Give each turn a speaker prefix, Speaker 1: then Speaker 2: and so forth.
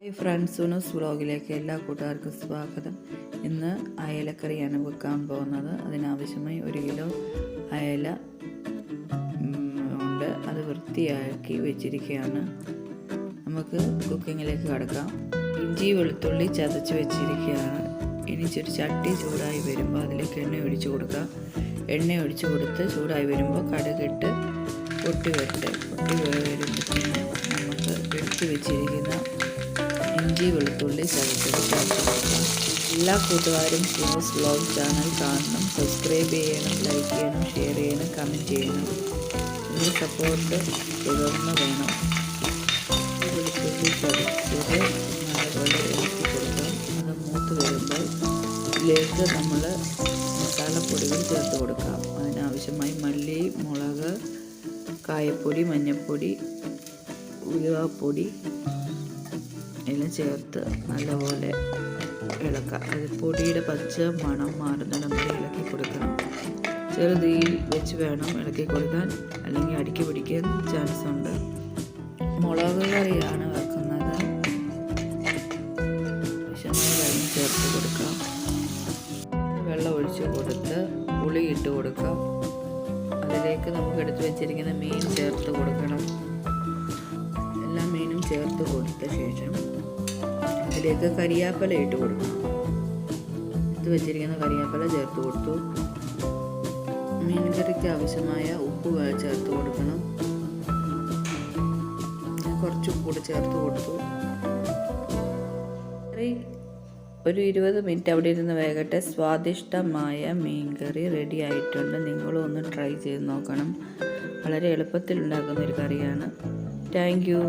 Speaker 1: Hi friends, സുനൂസ് വ്ളോഗിലേക്ക് എല്ലാ കൂട്ടുകാർക്കും സ്വാഗതം. ഇന്ന് അയലക്കറിയാണ് വെക്കാൻ പോകുന്നത്. അതിനാവശ്യമായി 1 കിലോ അയല ഉണ്ട്. അത് വൃത്തിയാക്കി വെച്ചിരിക്കുകയാണ്. നമുക്ക് കുക്കിങ്ങിലേക്ക് കടക്കാം. ഇഞ്ചി വെളുത്തുള്ളി ചതച്ച് വെച്ചിരിക്കുകയാണ്. ഇനി ഒരു ചട്ടി ചൂടായി വരുമ്പോൾ അതിലേക്ക് എണ്ണ ഒഴിച്ച് കൊടുക്കാം. എണ്ണ ഒഴിച്ച് കൊടുത്ത് ചൂടായി വരുമ്പോൾ കടുകിട്ട് പൊട്ടി വരുമ്പോഴത്തേന് നമുക്ക് എടുത്ത് വെച്ചിരിക്കുന്ന ഇഞ്ചി വെളുത്തുള്ളി ചതച്ചത് ചേർത്ത് കൊടുക്കാം. എല്ലാ കൂട്ടുകാരും സുനൂസ് വ്ളോഗ് ചാനൽ കാണണം, സബ്സ്ക്രൈബ് ചെയ്യണം, ലൈക്ക് ചെയ്യണം, ഷെയർ ചെയ്യണം, കമൻറ്റ് ചെയ്യണം. ഇതിൻ്റെ സപ്പോർട്ട് തുടർന്ന് വേണം. വെളുത്തുള്ളി ചതച്ചത് നല്ലപോലെ ഇളക്കി കൊടുക്കാം. അത് മൂത്ത് വരുമ്പോൾ ഇതിലേക്ക് നമ്മൾ മസാലപ്പൊടികൾ ചേർത്ത് കൊടുക്കാം. അതിനാവശ്യമായി മല്ലി, മുളക്, കായപ്പൊടി, മഞ്ഞൾപ്പൊടി, ഉലുവാപ്പൊടി എല്ലാം ചേർത്ത് നല്ലപോലെ ഇളക്കാം. അത് പൊടിയുടെ പച്ച മണം മാറുന്നിടം വരെ ഇളക്കി കൊടുക്കണം. ചെറുതീയിൽ വെച്ച് വേണം ഇളക്കി കൊടുക്കാൻ, അല്ലെങ്കിൽ അടുക്കി പിടിക്കാൻ ചാൻസ് ഉണ്ട്. മുളക് കറിയാണ് വെക്കുന്നത്. ആവശ്യമായ വെള്ളം ചേർത്ത് കൊടുക്കാം. വെള്ളം ഒഴിച്ച് കൊടുത്ത് പുളി ഇട്ട് കൊടുക്കാം. അതിലേക്ക് നമുക്ക് എടുത്ത് വെച്ചിരിക്കുന്ന മീൻ ചേർത്ത് കൊടുക്കണം. എല്ലാ മീനും ചേർത്ത് കൊടുത്ത ശേഷം അതിലേക്ക് കരിയാപ്പല ഇട്ട് കൊടുക്കണം. എടുത്ത് വെച്ചിരിക്കുന്ന കരിയാപ്പല ചേർത്ത് കൊടുത്തു. മീൻ കറിക്ക് ആവശ്യമായ ഉപ്പ് ചേർത്ത് കൊടുക്കണം. കുറച്ച് ഉപ്പ് കൂടി ചേർത്ത് കൊടുത്തു. ഒരു 20 മിനിറ്റ് അവിടെ ഇരുന്ന് വേകട്ടെ. സ്വാദിഷ്ടമായ മീൻ കറി റെഡി ആയിട്ടുണ്ട്. നിങ്ങളും ഒന്ന് ട്രൈ ചെയ്ത് നോക്കണം. വളരെ എളുപ്പത്തിൽ ഉണ്ടാക്കുന്ന ഒരു കറിയാണ്. Thank you.